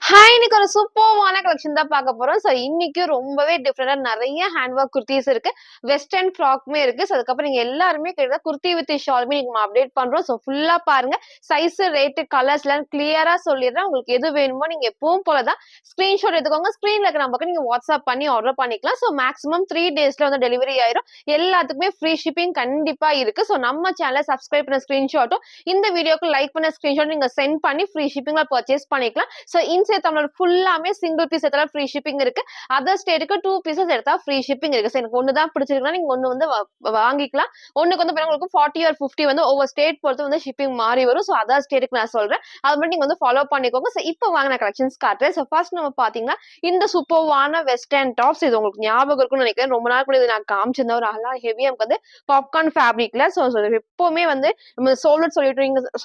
Hi! இன்னைக்கு ஒரு சூப்பர்வான collection தான் பார்க்க போறோம். ஸோ இன்னைக்கு ரொம்பவே டிஃபரெண்டா நெறைய ஹேண்ட் ஒர்க் குர்தீஸ் இருக்கு. வெஸ்டர்ன் ஃப்ராக்குமே இருக்கு. ஸோ அதுக்கப்புறம் நீங்க எல்லாருமே கிட்டத்தட்ட குர்தி வித் ஷாலுமே நம்ம அப்டேட் பண்றோம். ஸோ ஃபுல்லா பாருங்க. சைஸ், ரேட், கலர்ஸ்லாம் கிளியரா சொல்லிடுறேன். உங்களுக்கு எது வேணுமோ நீங்க எப்பவும் போல தான் ஸ்கிரீன்ஷாட் எடுத்துக்கோங்க. ஸ்க்ரீன்ல இருக்க நம்பருக்கு நீங்க வாட்ஸ்அப் பண்ணி ஆர்டர் பண்ணிக்கலாம். ஸோ மேக்ஸிமம் 3 டேஸ்ல வந்து டெலிவரி ஆயிரும். எல்லாத்துக்குமே ஃப்ரீ ஷிப்பிங் கண்டிப்பா இருக்கு. ஸோ நம்ம சேனல சப்ஸ்கிரைப் பண்ண ஸ்கிரீன்ஷாட்டும், இந்த வீடியோக்கு லைக் பண்ண ஸ்கிரீன்ஷாட் நீங்க சென்ட் பண்ணி ஃப்ரீ ஷிப்பிங்ல பர்ச்சேஸ் பண்ணிக்கலாம். ஸோ இன்சைட் தமிழ்நாடு ஃபுல்லாமே சிங்கிள் பீஸ் எடுத்தா ஃப்ரீ ஷிப்பிங் இருக்கு. அதர் ஸ்டேட்டுக்கு 2 பீசஸ் எடுத்தா ஃப்ரீ ஷிப்பிங் இருக்கு. ஸோ எனக்கு ஒண்ணு தான் பிடிச்சிருக்குன்னா நீங்க ஒண்ணு வந்து வாங்கிக்கலாம். ஒண்ணுக்கு வந்து பாத்தீங்கன்னா உங்களுக்கு 40 ஆர் 50 வந்து ஒவ்வொரு ஸ்டேட் பொறுத்து வந்து ஷிப்பிங் மாறி வரும். ஸோ அதர் ஸ்டேட்டுக்கு நான் சொல்றேன். அது மட்டும் நீங்க வந்து ஃபாலோ பண்ணிக்கோங்க. ஸோ இப்போ வாங்க நான் கலெக்ஷன்ஸ் காட்டுறேன். ஸோ ஃபர்ஸ்ட் நம்ம பாத்தீங்கன்னா இந்த சூப்பர்வான வெஸ்டர்ன் டாப்ஸ் இது உங்களுக்கு ஞாபகம் இருக்கும்னு நினைக்கிறேன். ரொம்ப நாள் கூட இது நான் காமிச்சிருந்தேன். ஒரு அழகா ஹெவியா வந்து பாப்கார்ன் ஃபேப்ரிக்ல. ஸோ எப்பவுமே வந்து நம்ம சோல்ட்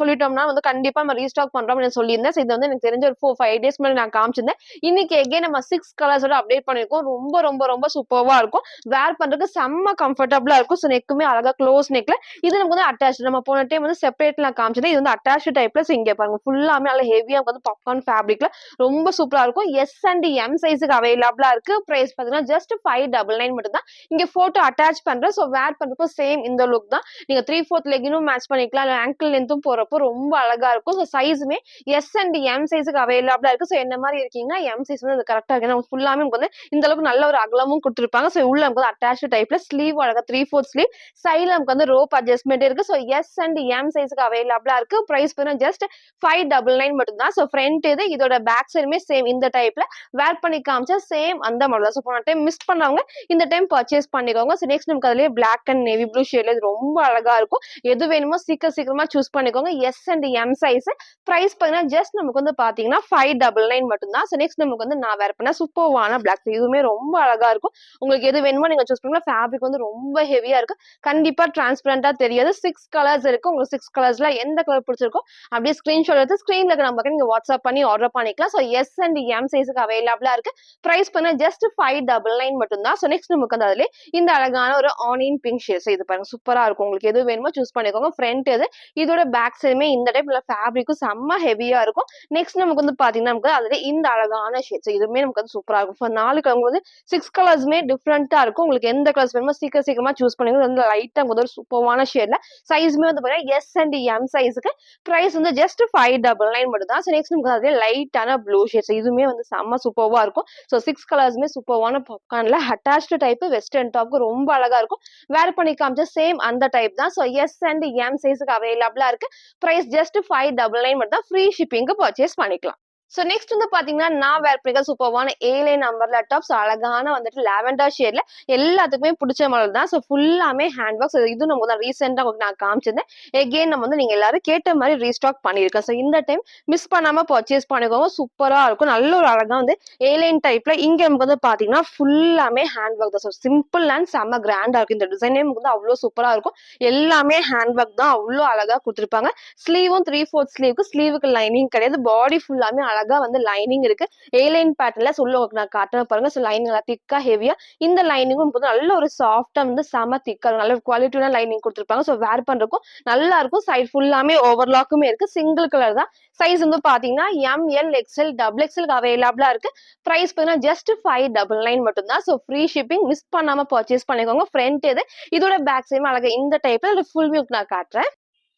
சொல்லிட்டோம்னா வந்து கண்டிப்பா நம்ம ரீஸ்டாக் பண்றோம் அப்படின்னு சொல்லியிருந்தேன். ஸோ இது வந்து எனக்கு தெரிஞ்ச ஒரு 4-5 டேஸ் முன்னாடி நான் காமிச்சிருந்தேன். இன்னைக்கு எகைன் நம்ம 6 கலர்ஸோட அப்டேட் பண்ணிருக்கோம். ரொம்ப ரொம்ப ரொம்ப சூப்பர்வா இருக்கும். வேர் பண்றதுக்கு செம்ம கம்ஃபர்டபிளா இருக்கும். ஸோ நெக்குமே அழகா க்ளோஸ் நெக்ல இது நமக்கு வந்து அட்டாச். நம்ம போன டைம் வந்து செப்பரேட்ல நான் காமிச்சது. இது வந்து அட்டாச் டைப்ல. ஸோ இங்க பாருங்க ஃபுல்லாமே நல்ல ஹெவியா வந்து பாப்கார்ன் ஃபேப்ரிக்ல ரொம்ப சூப்பரா இருக்கும். எஸ் அண்ட் எம் சைஸுக்கு அவைலபிளா இருக்கு. பிரைஸ் பாத்தீங்கன்னா ஜஸ்ட் 599 மட்டும் தான். இங்க போட்டோ அட்டாச் பண்றேன். ஸோ வேர் பண்றப்போ சேம் இந்த லுக் தான். நீங்க 3/4 லெகினும் மேட்ச் பண்ணிக்கலாம். இல்ல ஆங்கிள் லென்த்தும் போறப்போ ரொம்ப அழகா இருக்கும். ஸோ சைஸுமே எஸ் அண்ட் எம் சைஸுக்கு அவைலபிளா இருக்கு. ஸோ என்ன மாதிரி இருக்கீங்கன்னா எம் சைஸ் வந்து கரெக்டா இருக்கு. ஏன்னா ஃபுல்லாமே உங்களுக்கு வந்து இந்த அளவுக்கு நல்ல ஒரு அகலமும் கொடுத்துருப்பாங்க. ஸோ உள்ள நமக்கு வந்து அட்டாச் டைப்ல ஸ்லீவ் அழகா 3/4 ஸ்லீவ் சைட்ல நமக்கு வந்து ரோப் அட்ஜஸ்ட்மெண்ட் இருக்கு. ஸோ எஸ் அண்ட் எம் சைஸுக்கு அவைலபிளா இருக்கு. பிரைஸ் பார்த்தீங்கன்னா ஜஸ்ட் 599 மட்டும் தான். ஸோ ஃப்ரண்ட் இது இதோட பேக் சைடுமே சேம் இந்த டைப்ல வேர் பண்ணி காமிச்சா சேம் அந்த மாடல் தான். ஸோ போன டைம் மிஸ் பண்ணவங்க இந்த டைம் பர்ச்சேஸ் பண்ணிக்கோங்க. ஸோ நெக்ஸ்ட் நமக்கு அதுலயே பிளாக் அண்ட் நேவி ப்ளூ ஷேட்ல இது ரொம்ப அழகா இருக்கும். எது வேணுமோ சீக்கிரமா சூஸ் பண்ணிக்கோங்க. S and M size price பார்த்தீங்கன்னா ஜஸ்ட் நமக்கு வந்து பாத்தீங்கன்னா 599 மட்டும் தான். ஸோ நெக்ஸ்ட் நமக்கு வந்து நான் வேர் பண்ண சூப்பர்வான பிளாக் இதுவுமே ரொம்ப அழகா இருக்கும். உங்களுக்கு எது வேணுமோ நீங்க சூஸ் பண்ணலாம். ஃபேப்ரிக் வந்து ரொம்ப ஹெவியா இருக்கு. கண்டிப்பா டிரான்ஸ்பரண்டா தெரியாது. 6 கலர்ஸ் இருக்கு. உங்களுக்கு 6 கலர்ஸ்ல எந்த கலர் பிடிச்சிருக்கோ அப்படியே ஸ்கிரீன்ஷாட் எடுத்து ஸ்கிரீன்ல இருக்க நம்பருக்கு நீங்க வாட்ஸ்அப் பண்ணி ஆர்டர் பண்ணிக்கலாம். ஸோ எஸ் அண்ட் எம் சைஸுக்கு அவைலபிளா இருக்கு. பிரைஸ் பண்ண ஜஸ்ட் 599 மட்டும் தான். ஸோ நெக்ஸ்ட் நமக்கு வந்து அதுல இந்த அழகான ஒரு ஆனியன் பிங்க் ஷேட் இது பாருங்க சூப்பரா இருக்கும். உங்களுக்கு எது வேணுமோ சூஸ் பண்ணிக்கோங்க. ஃப்ரண்ட் இது இதோட பேக் சைடுமே இந்த டைப் ஃபேப்ரிக்கும் செம்ம ஹெவியா இருக்கும். நெக்ஸ்ட் நமக்கு வந்து பாத்தீங்கன்னா நமக்கு அதுல இந்த அழகான ஷேட்ஸ் இதுவுமே நமக்கு வந்து சூப்பரா இருக்கும். 4 கலர் வந்து 6 கலர்ஸ்மே டிஃப்ரெண்டா இருக்கும். உங்களுக்கு எந்த கலர்ஸ் வேணுமோ சீக்கிரமா சூஸ் பண்ணுங்க. வந்து லைட்டா ஒரு சூப்பர்வான ஷேட்ல சைஸ்மே வந்து பாத்தீங்கன்னா எஸ் அண்ட் எம் சைஸ்க்கு பிரைஸ் வந்து ஜஸ்ட் 599 மட்டும் தான். நெக்ஸ்ட் நமக்கு அதே லைட்டான ப்ளூ ஷேட்ஸ் இதுவுமே வந்து செம்ம சூப்பர்வா இருக்கும். ஸோ 6 கலர்ஸ்மே சூப்பர்வான பாப்கார்ன்ல அட்டாச்டு டைப் வெஸ்டர்ன் டாப்க்கு ரொம்ப அழகா இருக்கும். வேர் பண்ணி காமிச்சா சேம் அந்த டைப் தான். ஸோ எஸ் அண்ட் எம் சைஸ்க்கு அவைலபிளா இருக்கு. பிரைஸ் ஜஸ்ட் 599 மட்டும் தான். ஃப்ரீ ஷிப்பிங்க்கு பர்ச்சேஸ் பண்ணிக்கலாம். சோ நெக்ஸ்ட் வந்து பாத்தீங்கன்னா நான் வேர் பண்ணிக்க சூப்பர்வான ஏலைன் நம்பர்ல டாப்ஸ் அழகான வந்துட்டு லாவெண்டர் ஷேட்ல எல்லாத்துக்குமே பிடிச்ச மாடல் தான். ஸோ ஃபுல்லாமே ஹேண்ட் ஒர்க்ஸ் இது நம்ம தான் ரீசெண்டா உங்களுக்கு நான் காமிச்சிருந்தேன். எகெயின் நம்ம வந்து நீங்க எல்லாரும் கேட்ட மாதிரி ரீஸ்டாக் பண்ணியிருக்கேன். ஸோ இந்த டைம் மிஸ் பண்ணாம பர்ச்சேஸ் பண்ணிக்கோங்க. சூப்பரா இருக்கும். நல்ல ஒரு அழகா வந்து ஏலைன் டைப்ல இங்க நமக்கு வந்து பாத்தீங்கன்னா ஃபுல்லாமே ஹேண்ட் ஒர்க் தான். ஸோ சிம்பிள் அண்ட் செம்ம கிராண்டா இருக்கு. இந்த டிசைனே நமக்கு வந்து அவ்வளவு சூப்பரா இருக்கும். எல்லாமே ஹேண்ட் ஒர்க் தான். அவ்வளவு அழகா கொடுத்துருப்பாங்க. ஸ்லீவும் 3/4 ஸ்லீவுக்கு ஸ்லீவுக்கு லைனிங் கிடையாது. பாடி ஃபுல்லாமே அழகா வந்து லைனிங் இருக்கு. ஏலைன் பேட்டர்ன்ல நான் காட்டுறேன் பாருங்க. ஸோ லைனிங் நல்லா திக்கா ஹெவியா இந்த லைனிங்கும் நல்ல ஒரு சாஃப்டா வந்து செம திக்கா நல்ல குவாலிட்டியான லைனிங் கொடுத்துருப்பாங்க. ஸோ வேர் பண்றதுக்கும் நல்லா இருக்கும். சைட் ஃபுல்லாமே ஓவர்லாக்குமே இருக்கு. சிங்கிள் கலர் தான். சைஸ் வந்து பாத்தீங்கன்னா M L XL double XL அவைலபிளா இருக்கு. பிரைஸ் பார்த்தீங்கன்னா ஜஸ்ட் 599 மட்டும் தான். ஸோ ஃப்ரீ ஷிப்பிங் மிஸ் பண்ணாம பர்ச்சேஸ் பண்ணிக்கோங்க. ஃப்ரண்ட் இது இதோட பேக் சைடும் அழகா இந்த டைப்ல ஃபுல் வியூ நான் காட்டுறேன்.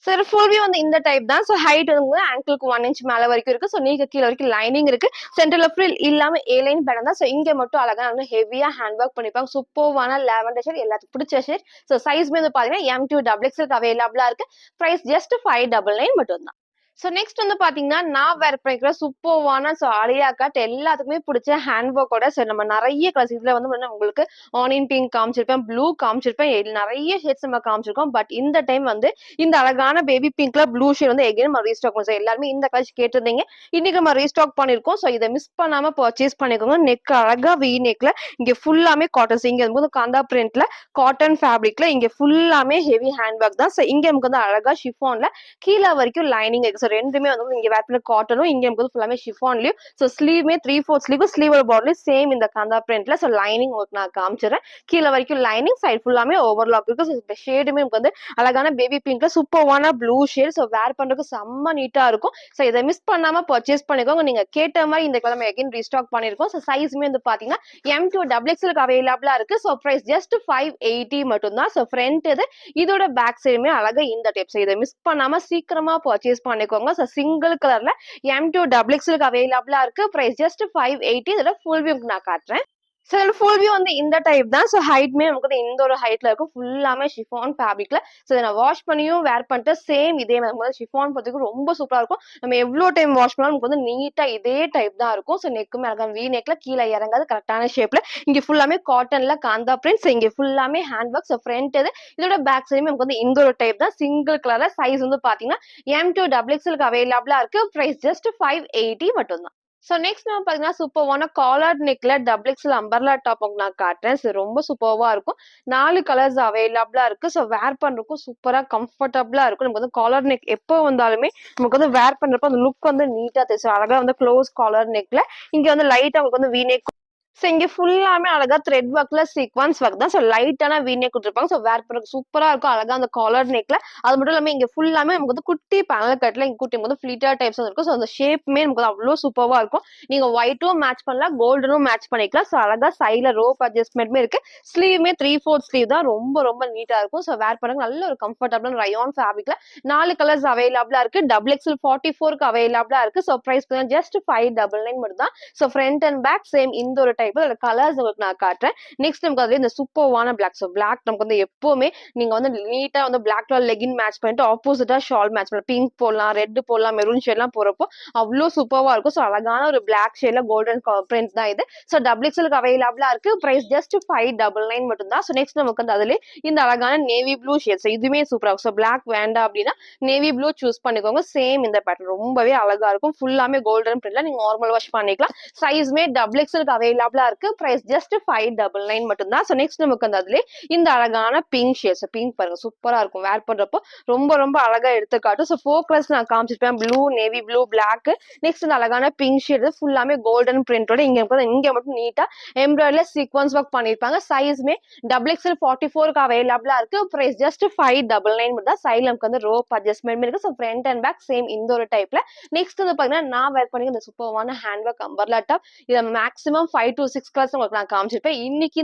சார் ஃபுல் வியூ வந்து இந்த டைப் தான். ஸோ ஹைட் வந்து ஆங்கிளுக்கு 1 இன்ச் மேல வரைக்கும் இருக்கு. ஸோ நீங்க கீழ வரைக்கும் லைனிங் இருக்கு. சென்டர்ல ஃப்ரில் இல்லாம ஏலைன் பேட்டர்ன் தான். ஸோ இங்க மட்டும் அழகா வந்து ஹெவியா ஹேண்ட் ஒர்க் பண்ணிருப்பாங்க. சூப்பர்வான லாவெண்டர் ஷேட் எல்லாத்துக்கும் பிடிச்ச ஷேட். ஸோ சைஸ்மே வந்து பாத்தீங்கன்னா M2 டபுள் எக்ஸ்எல் அவைலபிளா இருக்கு. பிரைஸ் ஜஸ்ட் 599 மட்டும் தான். ஸோ நெக்ஸ்ட் வந்து பாத்தீங்கன்னா நான் வேர் பண்ணிக்கிற சூப்பர்வான ஸோ ஆலியா கட் எல்லாத்துக்குமே பிடிச்ச ஹேண்ட் ஒர்க்கோட ஸோ நம்ம நிறைய கலர்ஸ் இதுல வந்து உங்களுக்கு ஆனியன் பிங்க் காமிச்சிருப்பேன், ப்ளூ காமிச்சிருப்பேன், நிறைய ஷேட்ஸ் நம்ம காமிச்சிருக்கோம். பட் இந்த டைம் வந்து இந்த அழகான பேபி பிங்க்ல ப்ளூ ஷேட் வந்து எகைன் நம்ம ரீஸ்டாக் பண்ணுவோம். எல்லாருமே இந்த கலர் கேட்டிருந்தீங்க. இன்னைக்கு நம்ம ரீஸ்டாக் பண்ணிருக்கோம். ஸோ இதை மிஸ் பண்ணாம பர்ச்சேஸ் பண்ணிக்கோங்க. நெக் அழகா வி நெக்ல இங்க ஃபுல்லாமே காட்டன். இங்க வந்து காந்தா பிரிண்ட்ல காட்டன் ஃபேப்ரிக்ல இங்க ஃபுல்லாமே ஹெவி ஹேண்ட் ஒர்க் தான். ஸோ இங்க நமக்கு வந்து அழகா ஷிஃபான்ல கீழே வரைக்கும் லைனிங் இருக்கு. ஸோ ரெண்டுமே வந்து இங்க வேர் பண்ண காட்டனும், இங்க நமக்கு ஃபுல்லாமே ஷிஃபான்லயும். ஸோ ஸ்லீவ்மே 3/4 ஸ்லீவ், ஸ்லீவோட பார்டர்லயும் சேம் இந்த காந்தா பிரிண்ட்ல. ஸோ லைனிங் உங்களுக்கு நான் காமிச்சிடுறேன். கீழ வரைக்கும் லைனிங், சைடு ஃபுல்லாமே ஓவர்லாக் இருக்கு. ஸோ இந்த ஷேடுமே நமக்கு வந்து அழகான baby பிங்க்ல சூப்பர்வான blue shade. So where பண்றதுக்கு செம்ம நீட்டா இருக்கும். ஸோ இதை மிஸ் பண்ணாம பர்ச்சேஸ் பண்ணிக்கோங்க. நீங்க கேட்ட மாதிரி இந்த கிழமை அகைன் ரீஸ்டாக் பண்ணிருக்கோம். ஸோ சைஸ்மே வந்து பாத்தீங்கன்னா M2 XXL அவைலபிளா இருக்கு. ஸோ பிரைஸ் ஜஸ்ட் 580 மட்டும் தான். ஸோ ஃப்ரண்ட் இது, இதோட பேக் சைடுமே அழகா இந்த டைப். ஸோ இதை மிஸ் பண்ணாம சீக்கிரமா பர்ச்சேஸ் பண்ணிக்கோங்க. ஸோ சிங்கிள் கலர்ல M2 XXL அவைலபிளா இருக்கு. Price just 580. இதோட ஃபுல் வியூ நான் காட்டுறேன். ஸோ இதுல ஃபுல் வியூ வந்து இந்த டைப் தான். ஸோ ஹைட்மே நமக்கு வந்து இந்த ஒரு ஹைட்ல இருக்கும். ஃபுல்லாமே ஷிஃபான் ஃபேப்ரிக்ல. ஸோ இதை நான் வாஷ் பண்ணியும் வேர் பண்ணிட்டு சேம் இதே மாதிரி ஷிஃபான் பொறுத்துக்கு ரொம்ப சூப்பரா இருக்கும். நம்ம எவ்வளோ டைம் வாஷ் பண்ணாலும் நமக்கு வந்து நீட்டா இதே டைப் தான் இருக்கும். ஸோ நெக்குமே அழகா வி நெக்ல கீழே இறங்காது, கரெக்டான ஷேப்ல. இங்க ஃபுல்லாமே காட்டன்ல காந்தா பிரிண்ட். இங்க ஃபுல்லாமே ஹேண்ட் ஒர்க். ஸோ ஃப்ரண்ட் இது, இதோட பேக் சைடுமே நமக்கு வந்து இந்த ஒரு டைப் தான். சிங்கிள் கலர்ல சைஸ் வந்து பாத்தீங்கன்னா M2 XXL அவைலபிளா இருக்கு. பிரைஸ் ஜஸ்ட் 580 மட்டும் தான். ஸோ நெக்ஸ்ட் நம்ம பார்த்தீங்கன்னா சூப்பர்வான காலர் நெக்ல XXL அம்பர்லா டாப் உங்களுக்கு நான் காட்டுறேன். ஸோ ரொம்ப சூப்பர்வா இருக்கும். 4 கலர்ஸ் அவைலபிளா இருக்கு. ஸோ வேர் பண்றதுக்கும் சூப்பரா கம்ஃபர்டபுளா இருக்கும். நமக்கு வந்து காலர் நெக் எப்போ வந்தாலுமே நமக்கு வந்து வேர் பண்றப்போ அந்த லுக் வந்து நீட்டா தெரியும். அழகா வந்து க்ளோஸ் காலர் நெக்ல இங்க வந்து லைட்டா உங்களுக்கு வந்து வி நெக். ஸோ இங்க ஃபுல்லாமே அழகா த்ரெட் ஒர்க்ல சீக்வன்ஸ் ஒர்க் தான். ஸோ லைட்டான வி நெக் கொடுத்துருப்பாங்க. ஸோ வேர் பண்ணுறதுக்கு சூப்பரா இருக்கும். அழகா அந்த காலர் நெக்ல. அது மட்டும் இல்லாம இங்க ஃபுல்லாமே நமக்கு வந்து குட்டி பேனல் கட்ல இங்க குட்டி வந்து ஃபிளிட்டர் டைப்ஸ் இருக்கும். ஸோ அந்த ஷேப்புமே நமக்கு வந்து அவ்வளோ சூப்பரா இருக்கும். நீங்க ஒயிட்டும் மேட்ச் பண்ணலாம், கோல்டனும் மேட்ச் பண்ணிக்கலாம். ஸோ அழகா சைட்ல ரோப் அட்ஜஸ்ட்மெண்ட்மே இருக்கு. ஸ்லீவ்மே 3/4 ஸ்லீவ் தான். ரொம்ப ரொம்ப நீட்டா இருக்கும். ஸோ வேர் பண்ணுறது நல்ல ஒரு கம்ஃபர்டபுள் ரயான் ஃபேப்ரிக்ல 4 கலர்ஸ் அவைலபிளா இருக்கு. XXL 44க்கு அவைலபிளா இருக்கு. ஸோ பிரைஸ் ஜஸ்ட் 599 மட்டும் தான். So front and back same இந்த ஒரு டைப் கலர்ஸ் உங்களுக்கு நான் காட்டுறேன். நெக்ஸ்ட் நமக்கு அதுல இந்த சூப்பர்வான பிளாக். ஸோ பிளாக் நமக்கு வந்து எப்பவுமே நீங்க வந்து நீட்டா வந்து பிளாக் கலர் லெகின் மேட்ச் பண்ணிட்டு ஆப்போசிட்டா ஷால் மேட்ச் பண்ணலாம். பிங்க் போடலாம், ரெட் போடலாம், மெரூன் ஷேட்லாம் போறப்போ அவ்வளோ சூப்பர்வா இருக்கும். ஸோ அழகான ஒரு பிளாக் ஷேட்ல கோல்டன் பிரிண்ட் தான் இது. ஸோ XXLக்கு அவைலபிளா இருக்கு. பிரைஸ் ஜஸ்ட் 599 மட்டும் தான். ஸோ நெக்ஸ்ட் நமக்கு வந்து அதுல இந்த அழகான நேவி ப்ளூ ஷேட். இதுவுமே சூப்பரா இருக்கும். ஸோ பிளாக் வேண்டாம் அப்படின்னா நேவி ப்ளூ சூஸ் பண்ணிக்கோங்க. சேம் இந்த பேட்டர்ன் ரொம்பவே அழகா இருக்கும். ஃபுல்லாமே கோல்டன் பிரிண்ட்ல நீங்க நார்மல் வாஷ் பண்ணிக்கலாம். சைஸ்மே XXLக்கு அவைலபிளா இருக்கு. பிரைஸ் ஜஸ்ட் 599 மட்டும் தான். ஸோ நெக்ஸ்ட் நமக்கு வந்து அதுல இந்த அழகான பிங்க் ஷேட்ஸ். பிங்க் பாருங்க சூப்பரா இருக்கும். வேர் பண்றப்போ ரொம்ப ரொம்ப அழகா எடுத்துக்காட்டும். ஸோ 4 கலர்ஸ் நான் காமிச்சிருப்பேன். Blue, navy blue, black. Next இந்த அழகான பிங்க் ஷேட் ஃபுல்லாமே கோல்டன் பிரிண்டோட இங்க மட்டும் நீட்டா எம்ப்ராய்டரியில சீக்வன்ஸ் ஒர்க் பண்ணிருப்பாங்க. சைஸ்மே XXL 44க்கு அவைலபிளா இருக்கு. பிரைஸ் ஜஸ்ட் 599 மட்டும் தான். சைட்ல நமக்கு வந்து ரோப் அட்ஜஸ்ட்மெண்ட் இருக்கு. So front and back same இந்த ஒரு டைப்ல. நெக்ஸ்ட் வந்து பாத்தீங்கன்னா நான் வேர் பண்ணி இந்த சூப்பர்வான ஹேண்ட் ஒர்க் அம்பர்லா டாப். இதை மேக்ஸிமம் 5 to 6 கலர்ஸ் உங்களுக்கு நான் காமிச்சிருப்பேன். இன்னைக்கு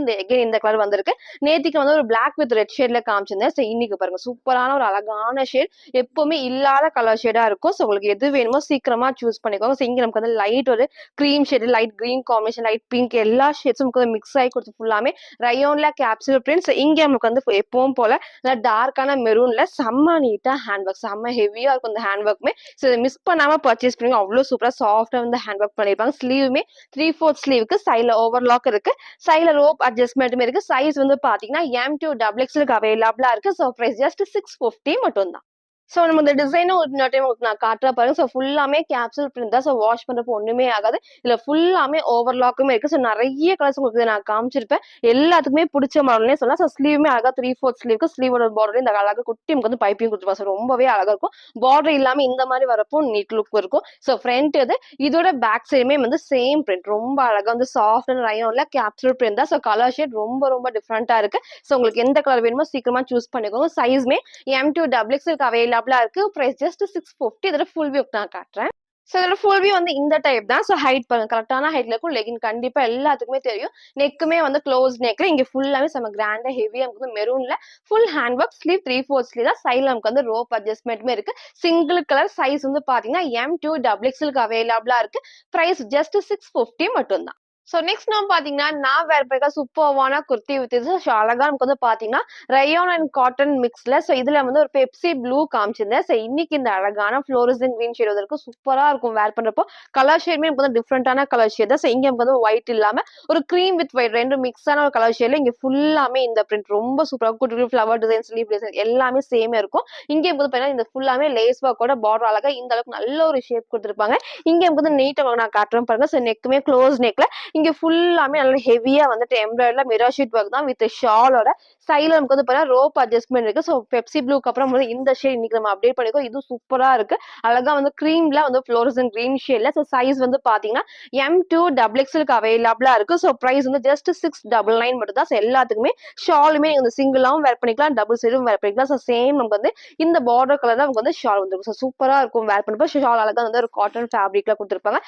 இந்த கலர் வந்திருக்கு. நேத்திக்கு வந்து ஒரு பிளாக் வித் ரெட் ஷேட்ல காமிச்சிருந்தேன். ஸோ இன்னைக்கு பாருங்க சூப்பரான ஒரு அழகான ஷேட். எப்பவுமே இல்லாத கலர் ஷேடா இருக்கும். ஸோ உங்களுக்கு எது வேணுமோ சீக்கிரமா சூஸ் பண்ணிக்கோங்க. ஸோ இங்க நமக்கு வந்து லைட் ஒரு cream shade, light green combination, light pink எல்லா ஷேட்ஸும் நமக்கு மிக்ஸ் ஆகி கொடுத்து ஃபுல்லாமே ரயோன்ல கேப்சூல் பிரிண்ட். இங்க நமக்கு வந்து எப்பவும் போல டார்க்கான மெரூன்ல செம்ம நீட்டா ஹேண்ட் ஒர்க், செம்ம ஹெவியா இருக்கும் இந்த ஹேண்ட் ஒர்க்குமே. ஸோ மிஸ் பண்ணாம பர்ச்சேஸ் பண்ணுங்க. அவ்வளவு சூப்பரா சாஃப்டா வந்து ஹேண்ட் ஒர்க் பண்ணிருப்பாங்க. ஸ்லீவுமே 3/4 ஸ்லீவுக்கு சைட்ல ஓவர்லாக் இருக்கு. சைட்ல ரோப் அட்ஜஸ்ட்மெண்ட்டுமே இருக்கு. சைஸ் வந்து பாத்தீங்கன்னா M2 XXLக்கு அவைலபிளா இருக்கு. ஸோ பிரைஸ் ஜஸ்ட் 650 மட்டும் தான். ஸோ நம்ம இந்த டிசைனும் இன்னொரு டைம் உங்களுக்கு நான் காட்டுற பாருங்க. ஸோ ஃபுல்லாமே கேப்சூல் பிரிண்ட் தான். ஸோ வாஷ் பண்றப்போ ஒண்ணுமே ஆகாது. இதுல ஃபுல்லாமே ஓவர்லாக்குமே இருக்கு. ஸோ நிறைய கலர்ஸ் உங்களுக்கு நான் காமிச்சிருப்பேன். எல்லாத்துக்குமே பிடிச்ச மாடல்னே சொல்லலாம். ஸோ ஸ்லீவுமே அழகா 3/4 ஸ்லீவுக்கு ஸ்லீவோட பார்டர் இந்த அழகா குட்டி நமக்கு வந்து பைப்பிங் கொடுத்துருப்பாங்க. ஸோ ரொம்பவே அழகா இருக்கும். பார்டர் இல்லாம இந்த மாதிரி வரப்போ நீட் லுக் இருக்கும். ஸோ ஃப்ரண்ட் இது, இதோட பேக் சைடுமே வந்து சேம் பிரிண்ட் ரொம்ப அழகா வந்து சாஃப்ட் அண்ட் ரயோன்ல கேப்சூல் பிரிண்ட் தான். ஸோ கலர் ஷேட் ரொம்ப ரொம்ப டிஃப்ரெண்டா இருக்கு. ஸோ உங்களுக்கு எந்த கலர் வேணுமோ சீக்கிரமா சூஸ் பண்ணிக்கோங்க. சைஸ்மே M2 XXLக்கு அவைலபிளா இருக்கு. Price just 650. இதோட ஃபுல் வியூ நான் காட்டுறேன். ஸோ இதோட ஃபுல் வியூ வந்து இந்த டைப் தான். ஸோ ஹைட் பாருங்க கரெக்டான ஹைட்ல இருக்கும். லெகின் கண்டிப்பா எல்லாத்துக்குமே தெரியும். நெக்குமே வந்து க்ளோஸ் நெக்ல இங்க ஃபுல்லாமே செம்ம கிராண்டா ஹெவியா நமக்கு வந்து மெரூன்ல full hand work. Sleeve 3/4 sleeve தான். சைட்ல நமக்கு வந்து ரோப் அட்ஜஸ்ட்மெண்ட்டுமே இருக்கு. Single colour. சைஸ் வந்து பாத்தீங்கன்னா M2 XXLக்கு அவைலபிளா இருக்கு. பிரைஸ் ஜஸ்ட் 650 மட்டும் தான். ஸோ நெக்ஸ்ட் நம்ம பாத்தீங்கன்னா நான் வேர் பண்ணிருக்க சூப்பர்வான குர்த்தி வித் இது. ஸோ அழகா நமக்கு வந்து பாத்தீங்கன்னா ரயோன் அண்ட் காட்டன் மிக்ஸ்ல. ஸோ இதுல வந்து ஒரு பெப்சி ப்ளூ காமிச்சிருந்தேன். ஸோ இன்னைக்கு இந்த அழகான ஃப்ளோரசன் கிரீன் ஷேட் வந்து சூப்பரா இருக்கும் வேர் பண்றப்போ. கலர் ஷேட்மே நமக்கு வந்து டிஃப்ரெண்டான கலர் ஷேட் தான். ஸோ இங்க நமக்கு வந்து ஒயிட் இல்லாம ஒரு கிரீம் வித் ஒயிட் ரெண்டு மிக்ஸான ஒரு கலர் ஷேட்ல இங்க ஃபுல்லாமே இந்த பிரிண்ட் ரொம்ப சூப்பரா குட்டி ஃபிளவர் டிசைன், ஸ்லீவ் டிசைன் எல்லாமே சேமே இருக்கும். இங்க வந்து பாத்தீங்கன்னா இந்த ஃபுல்லாமே லேஸ் ஒர்க்கோட பார்டர் அழகா இந்த அளவுக்கு நல்ல ஒரு ஷேப் கொடுத்துருப்பாங்க. இங்க வந்து நீட்டா நான் காட்டுறேன் பாருங்க. ஸோ நெக்குமே க்ளோஸ் நெக்ல இங்க ஃபுல்லாமே நல்ல ஹெவியா வந்துட்டு எம்ப்ராய்டரில மிரர் ஷீட் ஒர்க் தான் வித் ஷாலோட சைடுல நமக்கு வந்து பாத்தீங்கன்னா ரோப் அட்ஜஸ்ட்மெண்ட் இருக்கு. ஸோ பெப்சி ப்ளூக்கு அப்புறம் வந்து இந்த ஷேட் இன்னைக்கு நம்ம அப்டேட் பண்ணிருக்கோம். இதுவும் சூப்பரா இருக்கு. அழகா வந்து கிரீம்ல வந்து ஃப்ளோரசன் கிரீன் ஷேட்ல. ஸோ சைஸ் வந்து பாத்தீங்கன்னா M2 XXLக்கு அவைலபிளா இருக்கு. ஸோ பிரைஸ் வந்து ஜஸ்ட் 699 மட்டும் தான். ஸோ எல்லாத்துக்குமே ஷாலுமே இந்த சிங்கிளாவும் வேர் பண்ணிக்கலாம், டபுள் சைடும் வேர் பண்ணிக்கலாம். ஸோ சேம் நமக்கு வந்து இந்த பார்டர் கலர் தான் நமக்கு வந்து ஷால் வந்துருக்கும். ஸோ சூப்பரா இருக்கும் வேர் பண்ணப்போ. ஷால் அழகா வந்து ஒரு காட்டன் ஃபேப்ரிக்ல கொடுத்துருப்பாங்க.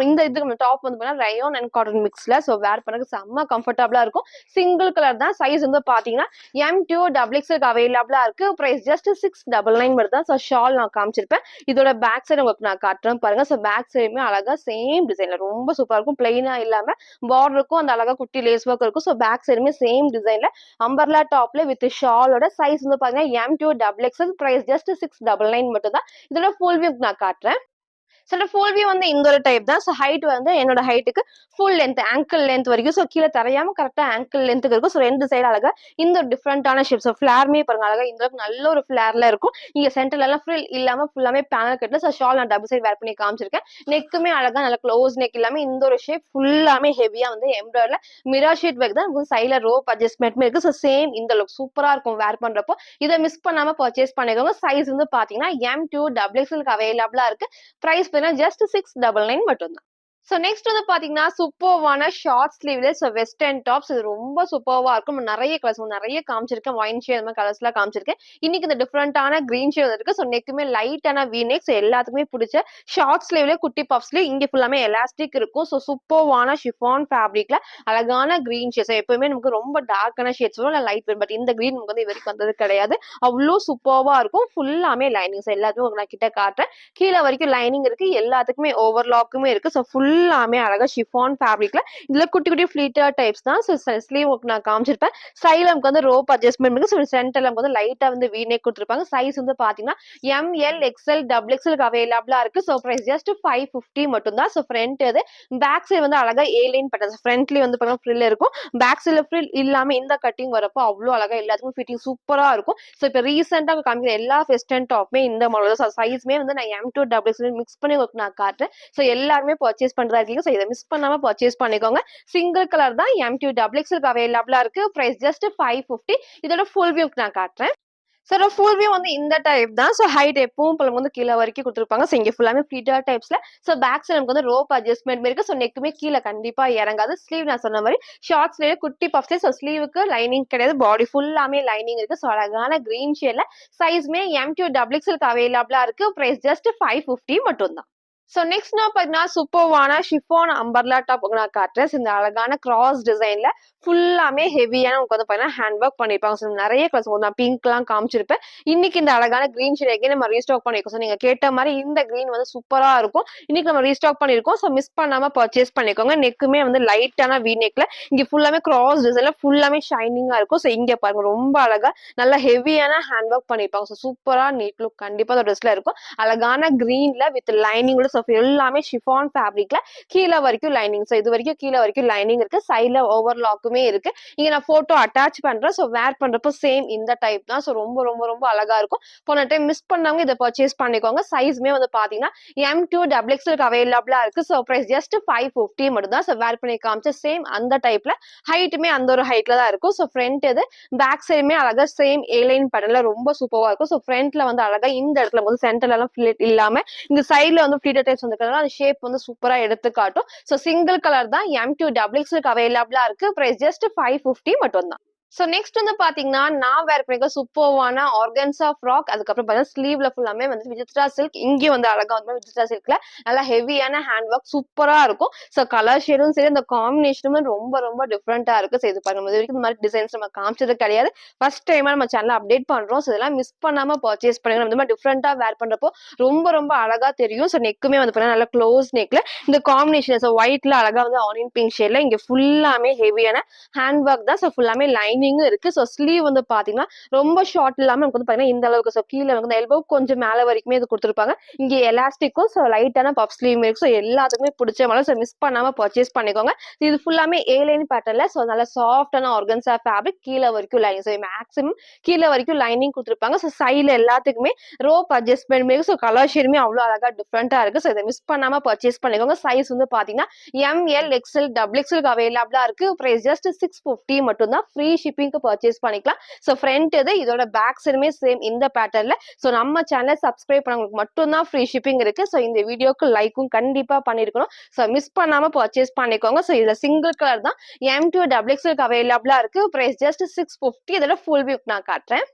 இந்த இதுக்கு டாப் வந்து பாத்தீங்கன்னா rayon and cotton மிக்ஸ்ல. So where பண்ணக்கு செம்ம கம்ஃபர்டபுளா இருக்கும். சிங்கிள் கலர் தான். சைஸ் வந்து பாத்தீங்கன்னா M2 XXLக்கு அவைலபிளா இருக்கு. பிரைஸ் ஜஸ்ட் 699 மட்டும் தான். ஸோ ஷால் நான் காமிச்சிருப்பேன். இதோட பேக் சைடு உங்களுக்கு நான் காட்டுறேன் பாருங்க. ஸோ பேக் சைடுமே அழகா சேம் டிசைன்ல ரொம்ப சூப்பரா இருக்கும். பிளைனா இல்லாம பார்டருக்கும் அந்த அழகா குட்டி லேஸ் ஒர்க் இருக்கும். ஸோ பேக் சைடுமே சேம் டிசைன்ல அம்பர்லா டாப்ல வித் ஷாலோட சைஸ் வந்து பாத்தீங்கன்னா M2 XXL. பிரைஸ் ஜஸ்ட் 699 மட்டும் தான். இதோட ஃபுல் வியூ நான் காட்டுறேன். சில ஃபுல் வியூ வந்து இந்த ஒரு டைப் தான். ஸோ ஹைட் வந்து என்னோட ஹைட்டுக்கு ஃபுல் லென்த் ஆங்கிள் லென்த் வரைக்கும். ஸோ கீழே தரையாம கரெக்டா ஆங்கிள் லென்த்துக்கு இருக்கும். ஸோ ரெண்டு சைடு அழகா இந்த ஒரு டிஃப்ரெண்டான ஷேப். ஸோ ஃபிளாருமே பாருங்க அழகா இந்த அளவுக்கு நல்ல ஒரு ஃபிளார்ல இருக்கும். இங்க சென்டர்ல எல்லாம் ஃப்ரில் இல்லாம ஃபுல்லாமே பேனல் கட்ல. ஸோ ஷால் நான் டபுள் சைடு வேர் பண்ணி காமிச்சிருக்கேன். நெக்குமே அழகா நல்ல க்ளோஸ் நெக் இல்லாம இந்த ஒரு ஷேப் ஃபுல்லாமே ஹெவியா வந்து எம்ப்ராய்டர்ல மிரர் ஷீட் ஒர்க் தான். சைடுல ரோப் அட்ஜஸ்ட்மெண்ட்மே இருக்கு. ஸோ சேம் இந்த லுக் சூப்பரா இருக்கும் வேர் பண்றப்போ. இதை மிஸ் பண்ணாம பர்ச்சேஸ் பண்ணிக்கோங்க. சைஸ் வந்து பாத்தீங்கன்னா M2 XXLக்கு அவைலபிளா இருக்கு. பிரைஸ் பார்த்தீங்கன்னா ஜஸ்ட் 699 மட்டும் தான். ஸோ நெக்ஸ்ட் வந்து பாத்தீங்கன்னா சூப்பர்வான ஷார்ட் ஸ்லீவ்லெஸ் வெஸ்டர்ன் டாப்ஸ். இது ரொம்ப சூப்பர்வா இருக்கும். நிறைய கலர்ஸ் நிறைய காமிச்சிருக்கேன். ஒயின் ஷேட் அந்த மாதிரி கலர்ஸ் எல்லாம் காமிச்சிருக்கேன். இன்னைக்கு இந்த டிஃப்ரெண்டான கிரீன் ஷேட் இருக்கு. ஸோ நெக்குமே லைட்டான வீநெக்ஸ் எல்லாத்துக்குமே பிடிச்ச ஷார்ட் ஸ்லீவ்ல குட்டி பஃப்ஸ்ல இங்க ஃபுல்லாமே எலாஸ்டிக் இருக்கும். ஸோ சூப்பர்வான ஷிஃபான் ஃபேப்ரிக்ல அழகான கிரீன் ஷேட்ஸ். எப்பவுமே நமக்கு ரொம்ப டார்க்கான ஷேட்ஸ் வரும் லைட் பட் இந்த கிரீன் நமக்கு வந்து இது வரைக்கும் வந்தது கிடையாது. அவ்வளோ சூப்பர்வா இருக்கும். ஃபுல்லாமே லைனிங்ஸ் எல்லாத்துக்கும் நான் கிட்ட காட்டுறேன். கீழே வரைக்கும் லைனிங் இருக்கு. எல்லாத்துக்குமே ஓவர்லாக்குமே இருக்கு. ஸோ ஃபுல்லாமே அழகா ஷிஃபான் ஃபேப்ரிக்ல இதுல குட்டி குட்டி ஃபிளீட்டர் டைப்ஸ் தான். ஸோ ஸ்லீவ் நான் காமிச்சிருப்பேன். சைடுல நமக்கு வந்து ரோப் அட்ஜஸ்ட்மெண்ட் இருக்கு. ஸோ சென்டர்ல நமக்கு வந்து லைட்டா வந்து வீநெக் கொடுத்துருப்பாங்க. சைஸ் வந்து பாத்தீங்கன்னா ML XL XXLக்கு அவைலபிளா இருக்கு. ஸோ பிரைஸ் ஜஸ்ட் 550 மட்டும் தான். ஸோ ஃப்ரண்ட் இது பேக் சைடு வந்து அழகா ஏலைன் பட்டன். ஃப்ரண்ட்லி வந்து பாத்தீங்கன்னா ஃப்ரில் இருக்கும். பேக் சைடுல ஃப்ரில் இல்லாம இந்த கட்டிங் வரப்போ அவ்வளோ அழகா எல்லாத்துக்கும் ஃபிட்டிங் சூப்பரா இருக்கும். ஸோ இப்போ ரீசெண்டா காமிக்கிற எல்லா வெஸ்டர்ன் டாப்புமே இந்த மாடல் தான். சைஸ்மே வந்து நான் M2 XXL மிக்ஸ் பண்ணி உங்களுக்கு நான் காட்டுறேன். ஸோ எல்லாருமே பர்ச்சேஸ் பண்றதா இருக்கீங்க. ஸோ இதை மிஸ் பண்ணாம பர்ச்சேஸ் பண்ணிக்கோங்க. சிங்கிள் கலர் தான். M2 XXLக்கு அவைலபிளா இருக்கு. Price just 550. இதோட ஃபுல் வியூ நான் காட்டுறேன். சார் ஃபுல் வியூ வந்து இந்த டைப் தான். ஸோ ஹைட் எப்பவும் போல வந்து கீழே வரைக்கும் கொடுத்துருப்பாங்க. ஸோ இங்கே ஃபுல்லாமே ஃபிளீட்டர் டைப்ஸ்ல. ஸோ பேக் சைடு நமக்கு வந்து ரோப் அட்ஜஸ்ட்மெண்ட் இருக்கு. ஸோ நெக்குமே கீழே கண்டிப்பா இறங்காது. ஸ்லீவ் நான் சொன்ன மாதிரி ஷார்ட் ஸ்லீவ் குட்டி பஃப்ஸ். ஸோ ஸ்லீவுக்கு லைனிங் கிடையாது. பாடி ஃபுல்லாமே லைனிங் இருக்கு. ஸோ அழகான கிரீன் ஷேட்ல சைஸ்மே M2 XXLக்கு அவைலபிளா இருக்கு. பிரைஸ் ஜஸ்ட் 550 மட்டும் தான். ஸோ நெக்ஸ்ட் நான் பார்த்தீங்கன்னா சூப்பர்வான ஷிஃபான் அம்பர்லா டாப் நான் காட்டுறேன். இந்த அழகான கிராஸ் டிசைன்ல ஃபுல்லாமே ஹெவியான உங்களுக்கு வந்து பார்த்தீங்கன்னா ஹேண்ட் ஒர்க் பண்ணிருப்பாங்க. ஸோ நிறைய கலர்ஸ் நான் பிங்க்லாம் காமிச்சிருப்பேன். இன்னைக்கு இந்த அழகான கிரீன் ஷேட் எங்கே நம்ம ரீஸ்டாக் பண்ணிருக்கோம். ஸோ நீங்க கேட்ட மாதிரி இந்த கிரீன் வந்து சூப்பரா இருக்கும். இன்னைக்கு நம்ம ரீஸ்டாக் பண்ணிருக்கோம். ஸோ மிஸ் பண்ணாம பர்ச்சேஸ் பண்ணிக்கோங்க. நெக்குமே வந்து லைட்டான வி நெக்ல இங்க ஃபுல்லாமே கிராஸ் டிசைன்ல ஃபுல்லாமே ஷைனிங்கா இருக்கும். ஸோ இங்க பாருங்க ரொம்ப அழகா நல்ல ஹெவியான ஹேண்ட் ஒர்க் பண்ணிருப்பாங்க. ஸோ சூப்பரா நீட் லுக் கண்டிப்பா அந்த ட்ரெஸ்ல இருக்கும். அழகான கிரீன்ல வித் லைனிங்கோட எல்லாமே ஷிஃபான் ஃபேப்ரிக்ல கீழே வரைக்கும் லைனிங். ஸோ இது வரைக்கும் கீழே வரைக்கும் லைனிங் இருக்கு. சைட்ல ஓவர்லாக்குமே இருக்கு. இங்க நான் போட்டோ அட்டாச் பண்றேன். ஸோ வேர் பண்றப்போ சேம் இந்த டைப் தான். ஸோ ரொம்ப ரொம்ப ரொம்ப அழகா இருக்கும். போன டைம் மிஸ் பண்ணவங்க இதை பர்ச்சேஸ் பண்ணிக்கோங்க. சைஸ்மே வந்து பாத்தீங்கன்னா M2 XXLக்கு அவைலபிளா இருக்கு. ஸோ பிரைஸ் ஜஸ்ட் 550 மட்டும் தான். ஸோ வேர் பண்ணி காமிச்ச சேம் அந்த டைப்ல ஹைட்டுமே அந்த ஒரு ஹைட்ல தான் இருக்கும். ஸோ ஃப்ரண்ட் இது பேக் சைடுமே அழகா சேம் ஏலைன் பேட்டர்ன்ல ரொம்ப சூப்பரா இருக்கும். ஸோ ஃப்ரண்ட்ல வந்து அழகா இந்த இடத்துல வந்து சென்டர்ல எல்லாம் ஃபிளேட் இல்லாம இந்த சைட்ல வந்து ஃபிளீட்டர் டைப்ஸ் வந்துக்கிறதுனால அந்த ஷேப் வந்து சூப்பரா எடுத்து காட்டும். ஸோ சிங்கிள் கலர் தான். M2 XXLக்கு அவைலபிளா இருக்கு. பிரைஸ் ஜஸ்ட் 550 மட்டும் தான். ஸோ நெக்ஸ்ட் வந்து பாத்தீங்கன்னா நான் வேர் பண்ணிக்க சூப்பர்வான ஆர்கன்சா ஃப்ராக். அதுக்கப்புறம் பார்த்தீங்கன்னா ஸ்லீவ்ல ஃபுல்லாமே வந்து விசித்ரா சில்க். இங்கே வந்து அழகா வந்து விசித்ரா சில்க்ல நல்லா ஹெவியான ஹேண்ட் ஒர்க் சூப்பரா இருக்கும். ஸோ கலர் ஷேடும் சரி இந்த காம்பினேஷனுமே ரொம்ப ரொம்ப டிஃப்ரெண்டா இருக்கு. ஸோ இது பாருங்க இது வரைக்கும் இந்த மாதிரி டிசைன்ஸ் நம்ம காமிச்சது கிடையாது. ஃபர்ஸ்ட் டைமா நம்ம சேனல் அப்டேட் பண்றோம். ஸோ இதெல்லாம் மிஸ் பண்ணாம பர்ச்சேஸ் பண்ணுங்க. இந்த மாதிரி டிஃப்ரெண்டா வேர் பண்றப்போ ரொம்ப ரொம்ப அழகா தெரியும். ஸோ நெக்குமே வந்து பாத்தீங்கன்னா நல்லா க்ளோஸ் நெக்ல இந்த காம்பினேஷன். ஸோ ஒயிட்ல அழகா வந்து ஆனியன் பிங்க் ஷேட்ல இங்க ஃபுல்லாமே ஹெவியான ஹேண்ட் ஒர்க் தான். ஸோ ஃபுல்லாமே லைன் லைனிங்கும் இருக்கு. ஸோ ஸ்லீவ் வந்து பாத்தீங்கன்னா ரொம்ப ஷார்ட் இல்லாம நமக்கு வந்து பாத்தீங்கன்னா இந்த அளவுக்கு. ஸோ கீழே வந்து எல்போ கொஞ்சம் மேல வரைக்குமே இது கொடுத்துருப்பாங்க. இங்க எலாஸ்டிக்கும் ஸோ லைட்டான பஃப் ஸ்லீவ் இருக்கு. ஸோ எல்லாத்துக்குமே பிடிச்ச மாதிரி. ஸோ மிஸ் பண்ணாம பர்ச்சேஸ் பண்ணிக்கோங்க. இது ஃபுல்லாமே ஏலைன் பேட்டர்ல. ஸோ நல்ல சாஃப்டான ஆர்கன்ஸா ஃபேப்ரிக் கீழே வரைக்கும் லைனிங். ஸோ மேக்ஸிமம் கீழே வரைக்கும் லைனிங் கொடுத்துருப்பாங்க. ஸோ சைட்ல எல்லாத்துக்குமே ரோப் அட்ஜஸ்ட்மெண்ட் இருக்கு. ஸோ கலர் ஷேடுமே அவ்வளோ அழகா டிஃப்ரெண்டா இருக்கு. ஸோ இதை மிஸ் பண்ணாம பர்ச்சேஸ் பண்ணிக்கோங்க. சைஸ் வந்து பாத்தீங்கன்னா எம்எல் எக்ஸ்எல் டபுள் எக்ஸ்எல் அவைலபிளா இருக்கு. பிரைஸ் ஜஸ்ட் 650 மட்டும் தான். ஃப்ரீ ஷிப்பிங்க்கு பர்ச்சேஸ் பண்ணிக்கலாம். ஸோ ஃப்ரண்ட் இது இதோட பேக் சைடுமே சேம் இந்த பேட்டர்ன்ல. ஸோ நம்ம சேனலை சப்ஸ்கிரைப் பண்ணவங்களுக்கு மட்டும் தான் ஃப்ரீ ஷிப்பிங் இருக்கு. ஸோ இந்த வீடியோக்கு லைக்கும் கண்டிப்பா பண்ணிருக்கணும். ஸோ மிஸ் பண்ணாம பர்ச்சேஸ் பண்ணிக்கோங்க. ஸோ இதுல சிங்கிள் கலர் தான் M2 டபுள் எக்ஸ்எல் அவைலபிளா இருக்கு. Price just 650. இதோட ஃபுல் வியூ நான் காட்டுறேன்.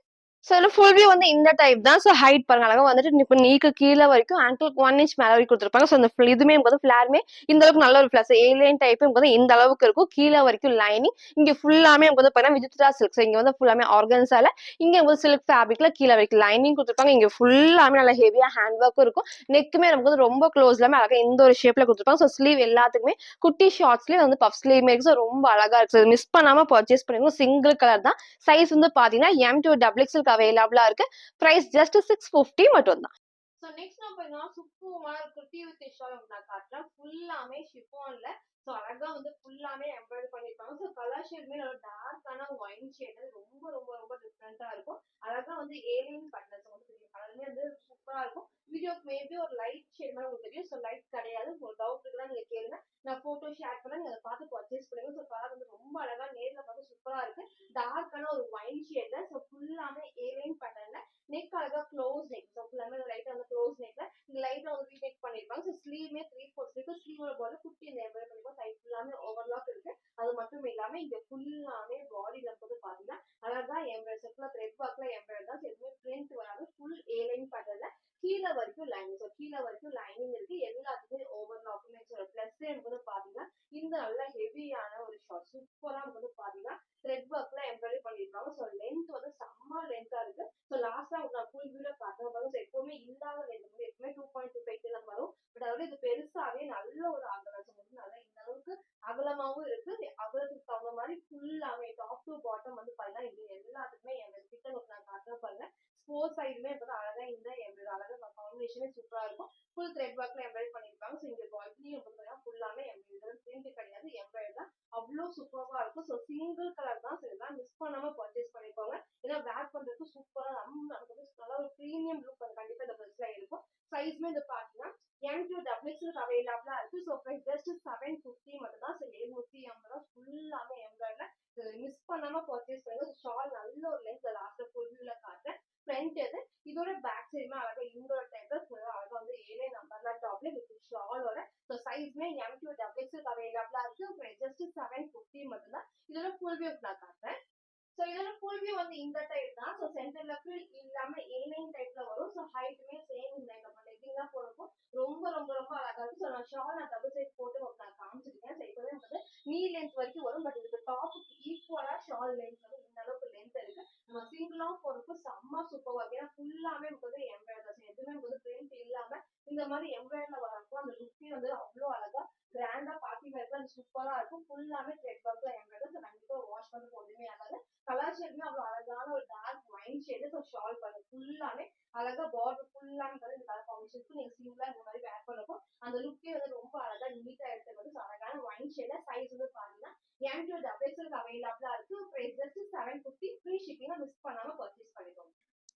ஸோ இதுல ஃபுல் வியூ வந்து இந்த டைப் தான். ஸோ ஹைட் பாருங்க அழகா வந்துட்டு இப்போ நீக்கு கீழே வரைக்கும் ஆங்கிளுக்கு 1 இன்ச் மேல வரைக்கும் கொடுத்துருப்பாங்க. ஸோ இந்த இதுமே வந்து ஃபிளாருமே இந்த அளவுக்கு நல்ல ஒரு ஃபிளாஸ் ஏலியன் டைப் வந்து இந்த அளவுக்கு இருக்கும். கீழே வரைக்கும் லைனிங் இங்க ஃபுல்லாமே வந்து பாத்தீங்கன்னா விஜித்ரா சில்க். ஸோ இங்க வந்து ஃபுல்லாமே ஆர்கன்ஸால இங்க வந்து சில்க் ஃபேப்ரிக்ல கீழே வரைக்கும் லைனிங் கொடுத்துருப்பாங்க. இங்க ஃபுல்லாமே நல்லா ஹெவியா ஹேண்ட் ஒர்க்கும் இருக்கும். நெக்குமே நமக்கு வந்து ரொம்ப க்ளோஸ் இல்லாம அழகா இந்த ஒரு ஷேப்ல கொடுத்துருப்பாங்க. ஸோ ஸ்லீவ் எல்லாத்துக்குமே குட்டி ஷார்ட்ஸ்லயே வந்து பஃப் ஸ்லீவ் இருக்கு. ஸோ ரொம்ப அழகா இருக்கு. மிஸ் பண்ணாம பர்ச்சேஸ் பண்ணிக்கோங்க. சிங்கிள் கலர் தான். சைஸ் வந்து பாத்தீங்கன்னா M2 டபுள் எக்ஸ்எல் அவைலபிளா இருக்கு. பிரைஸ் ஜஸ்ட் 650 மட்டும் தான். சோ நெக்ஸ்ட் நான் பாத்தீங்கன்னா சூப்பரான குர்த்தி வித் ஷால் நான் காட்டுறேன். ஃபுல்லாமே ஷிஃபான்ல. சோ அழகா வந்து ஃபுல்லாமே எம்ப்ராய்டரி பண்ணிருப்பாங்க. சோ கலர் ஷேடுமே நல்ல டார்க்கான ஒயின் ஷேட். ரொம்ப ரொம்ப ரொம்ப டிஃபரெண்டா இருக்கும். அழகா வந்து ஏலியன் பேட்டர்ன்ஸ் வந்து தெரியும். கலருமே வந்து சூப்பரா இருக்கும். வீடியோக்கு மேபி ஒரு லைட் ஷேட் மாதிரி உங்களுக்கு தெரியும். சோ லைட் கிடையாது. ஒரு டவுட் இருக்குன்னா நீங்க கேளுங்க. நான் போட்டோ ஷேர் பண்ண நீங்க அதை பார்த்து பர்ச்சேஸ் பண்ணுங்க. சோ கலர் வந்து ரொம்ப அழகா நேர்ல பார்த்து சூப்பரா இருக்கு. டார்க்கான ஒரு ஒயின் ஷேட்ல. சோ ஃபுல்லாமே ஏலியன் பேட்டர்ன்ல. நெக் அழகா க்ளோஸ் நெக். ஸோ ஃபுல்லாமே லைட்டா வந்து க்ளோஸ் நெக்ல லைட்டா வந்து ரீநெக் பண்ணிருப்பாங்க. ஸோ ஸ்லீவ்மே 3/4 இருக்கு. ஸ்லீவோட பாடி குட்டி இந்த எம்ப்ராய்டரி பண்ணிருப்போம். சைட் ஃபுல்லாமே ஓவர்லாக் இருக்கு. அது மட்டும் இல்லாம இங்க ஃபுல்லாமே பாடியில வந்து பாத்தீங்கன்னா அழகா எம்ப்ராய்டரி ஃபுல்லா த்ரெட் ஒர்க்ல எம்ப்ராய்டரி தான். எதுவுமே பிரிண்ட் வராது. ஃபுல் ஏலைன் பேட்டர்ன்ல கீழே வரைக்கும் லைனிங். ஸோ கீழே வரைக்கும் லைனிங் இருக்கு. எல்லாத்துக்குமே ஓவர்லாக்குமே பிளஸ் வந்து பாத்தீங்கன்னா இந்த நல்ல ஹெவியான ஒரு ஷார்ட் சூப்பரா வந்து பாத்தீங்கன்னா த்ரெட் ஒர்க்ல எம்ப்ராய்டரி பண்ணிருப்பாங்க. ஸோ லென்த் வந்து செம்ம லென்த்தா இருக்கு. ஸோ லாஸ்டா நான் ஃபுல் வீடியோ காட்டுறேன். ஸோ எப்பவுமே இல்லாத லென்த் வந்து எப்பவுமே 2.25 தான் வரும். பட் அதோட இது பெருசாவே நல்ல ஒரு அகலம். நல்லா இந்த அளவுக்கு அகலமாவும் இருக்கு. அகலத்துக்கு தகுந்த மாதிரி ஃபுல்லாவே டாப் டு பாட்டம் வந்து பாத்தீங்கன்னா இது எல்லாத்துக்குமே என் கிட்ட நான் காட்டுறேன் பாருங்க. ஸ்போர்ட்ஸ் சைடுமே வந்து அழகா இந்த எம்ப்ராய்டரி அழகா காம்பினேஷனே சூப்பரா இருக்கும். ஃபுல் த்ரெட் ஒர்க்ல எம்ப்ராய்டரி பண்ணிருப்பாங்க. ஸோ இங்க பாய்ஸ்லயும் வந்து ஃபுல்லாமே எம்ப்ராய்டரி பிரிண்ட் கிடையாது. எம்ப்ராய்டரி தான். அவ்வளோ சூப்பரா இருக்கும். ஸோ சிங்கிள் கலர் தான். ஸோ இதெல்லாம் மிஸ் பண்ணாம பர்ச்சேஸ் பண்ணிக்கோங்க. ஏன்னா வேர் பண்றதுக்கு சூப்பரா நமக்கு வந்து நல்லா ஒரு ப்ரீமியம் லுக் வந்து கண்டிப்பா இந்த ட்ரெஸ்ல இருக்கும். சைஸ்மே இது பாத்தீங்கன்னா M2 டபுள் எக்ஸ்எல் அவைலபிளா இருக்கு. ஸோ பிரைஸ் ஜஸ்ட் 750 மட்டும் தான். ஸோ 750 ஃபுல்லாமே எம்ப்ராய்டரி மிஸ் பண்ணாம பர்ச்சேஸ் பண்ணுங்க. ஷால் நல்ல ஒரு லென்த் லாஸ்ட்ல ஃபுல்ல காட்டுறேன். ஃப்ரண்ட் இது இதோட பேக் சைடுமே அழகா இண்டோர் டைப்ல அழகா வந்து ஏழை நம்பர்ல டாப்ல வித் ஷாலோட. ஸோ சைஸ்மே M2 டபுள் எக்ஸ்எல் அவைலபிளா இருக்கு. பிரைஸ் ஜஸ்ட் 750 மட்டும் தான். இதோட ஃபுல் வியூ நான் காட்டுறேன். ஸோ இதோட ஃபுல் வியூ வந்து இந்த டைப் தான். ஸோ சென்டர்ல ஃபில் இல்லாம ஏலைன் டைப்ல வரும். ஸோ ஹைட்டுமே சேம் இந்த நம்ம லெக்கிங்லாம் போறப்போ ரொம்ப ரொம்ப ரொம்ப அழகா இருக்கும். ஸோ நான் ஷால் நான் டபுள் சைட் போட்டு நான் காமிச்சிருக்கேன். ஸோ இப்போவே வந்து நீ லென்த் வரைக்கும் வரும். பட் இதுக்கு டாப்புக்கு ஈக்குவலா ஷால் லென்த் வந்து இந்த அளவுக்கு லென்த் இருக்கு. நம்ம சிங்கிளாவும் போறப்போ செம்ம சூப்பரா இருக்கு. ஏன்னா ஃபுல்லாமே நமக்கு வந்து எம்ப்ராய்டரி எதுவுமே நமக்கு வந்து பிரிண்ட் இல்லாம இந்த மாதிரி எம்ப்ராய்டரில வரப்போ அந்த லுக்கே வந்து அவ்வளோ அழகா கிராண்டா பார்ட்டி வேர்ல சூப்பரா இருக்கும். ஃபுல்லாமே த்ரெட் ஒர்க்ல எம்ப்ராய்டரி. ஸோ கண்டிப்பா வாஷ் பண்ண ஒண்ணுமே ஆகாது. கலர் ஷேடுமே அவ்வளவு அழகான ஒரு dark wine shade. So shawl பாருங்க ஃபுல்லாமே அழகா பார்டர் ஃபுல்லாமே வந்து இந்த கலர் காம்பினேஷன் நீங்க சிம்பிளா இந்த மாதிரி வேர் பண்ணப்போ அந்த லுக்கே வந்து ரொம்ப அழகா நீட்டா எடுத்துக்கிறது. ஸோ அழகான ஒயின் ஷேட சைஸ் வந்து பாத்தீங்கன்னா M2 டபுள் எக்ஸ்எல் அவைலபிளா இருக்கு. Price just 750. ஃப்ரீ ஷிப்பிங்க மிஸ் பண்ணாம பர்ச்சேஸ் பண்ணிக்கோங்க.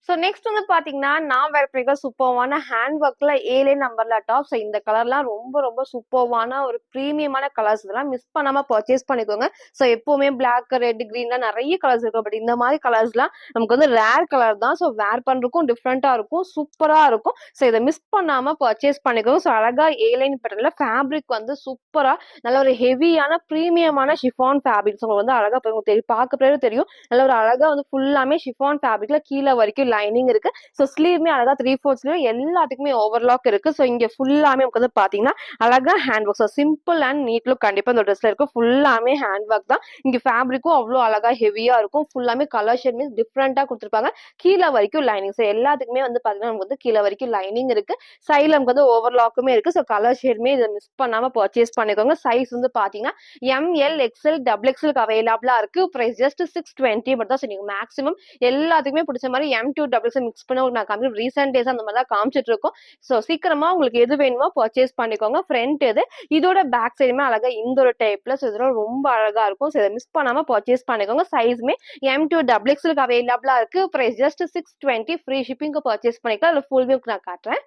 ஸோ நெக்ஸ்ட் வந்து பாத்தீங்கன்னா நான் வேர் பண்ணிக்க சூப்பர்வான ஹேண்ட் ஒர்க்ல ஏழே நம்பர்ல டாப். ஸோ இந்த கலர்லாம் ரொம்ப ரொம்ப சூப்பர்வான ஒரு ப்ரீமியமான கலர்ஸ். இதெல்லாம் மிஸ் பண்ணாம பர்ச்சேஸ் பண்ணிக்கோங்க. ஸோ எப்பவுமே பிளாக் ரெட் கிரீன்லாம் நிறைய கலர்ஸ் இருக்கும். பட் இந்த மாதிரி கலர்ஸ்லாம் நமக்கு வந்து ரேர் கலர் தான். ஸோ வேர் பண்றதுக்கும் டிஃப்ரெண்டா இருக்கும். சூப்பரா இருக்கும். ஸோ இதை மிஸ் பண்ணாம பர்ச்சேஸ் பண்ணிக்கோங்க. ஸோ அழகா ஏலைன் பேட்டர்ன்ல ஃபேப்ரிக் வந்து சூப்பரா நல்ல ஒரு ஹெவியான ப்ரீமியமான ஷிஃபான் ஃபேப்ரிக்ஸ் உங்களுக்கு வந்து அழகா பார்க்க தெரியும். நல்ல ஒரு அழகா வந்து ஃபுல்லாமே ஷிஃபான் ஃபேப்ரிக்ல கீழே வரைக்கும் லைனிங் இருக்கு. ஸோ ஸ்லீவ்மே அழகா 3/4 ஸ்லீவ் எல்லாத்துக்குமே ஓவர்லாக் இருக்கு. ஸோ இங்க ஃபுல்லாமே உங்களுக்கு வந்து பாத்தீங்கன்னா அழகா hand work. So simple and NEET look கண்டிப்பா இந்த ட்ரெஸ்ல இருக்கும். ஃபுல்லாமே ஹேண்ட் ஒர்க் தான். இங்க ஃபேப்ரிக்கும் அவ்வளோ அழகா ஹெவியா இருக்கும். ஃபுல்லாமே கலர் ஷேட் மீன்ஸ் டிஃப்ரெண்டா கொடுத்துருப்பாங்க. கீழ வரைக்கும் லைனிங். ஸோ எல்லாத்துக்குமே வந்து பாத்தீங்கன்னா நமக்கு வந்து கீழ வரைக்கும் லைனிங் இருக்கு. சைடுல நமக்கு வந்து ஓவர்லாக்குமே இருக்கு. ஸோ கலர் ஷேடுமே இதை மிஸ் பண்ணாம பர்ச்சேஸ் பண்ணிக்கோங்க. சைஸ் வந்து பாத்தீங்கன்னா எம்எல் எக்ஸ்எல் டபுள் எக்ஸ்எல் அவைலபிளா இருக்கு. பிரைஸ் ஜஸ்ட் 620 மட்டும் தான். ஸோ நீங்க மேக்ஸிமம் எல்லாத்துக்குமே பிடிச்ச மாதிரி M2 டபுள் எக்ஸ்எல் மிக்ஸ் பண்ண நான் காமி ரீசெண்ட் டேஸ் அந்த மாதிரி தான் காமிச்சிட்டு இருக்கோம். ஸோ சீக்கிரமா உங்களுக்கு எது வேணுமோ பர்ச்சேஸ் பண்ணிக்கோங்க. ஃப்ரண்ட் இது இதோட பேக் சைடுமே அழகா இந்த ஒரு டைப்ல. ஸோ இதெல்லாம் ரொம்ப அழகா இருக்கும். ஸோ இதை மிஸ் பண்ணாம பர்ச்சேஸ் பண்ணிக்கோங்க. சைஸ்மே M2 டபுள் எக்ஸ்எல் அவைலபிளா இருக்கு. Price just 620. ஃப்ரீ ஷிப்பிங்க்கு பர்ச்சேஸ் பண்ணிக்கலாம். அதுல ஃபுல் வியூ நான் காட்டுறேன்.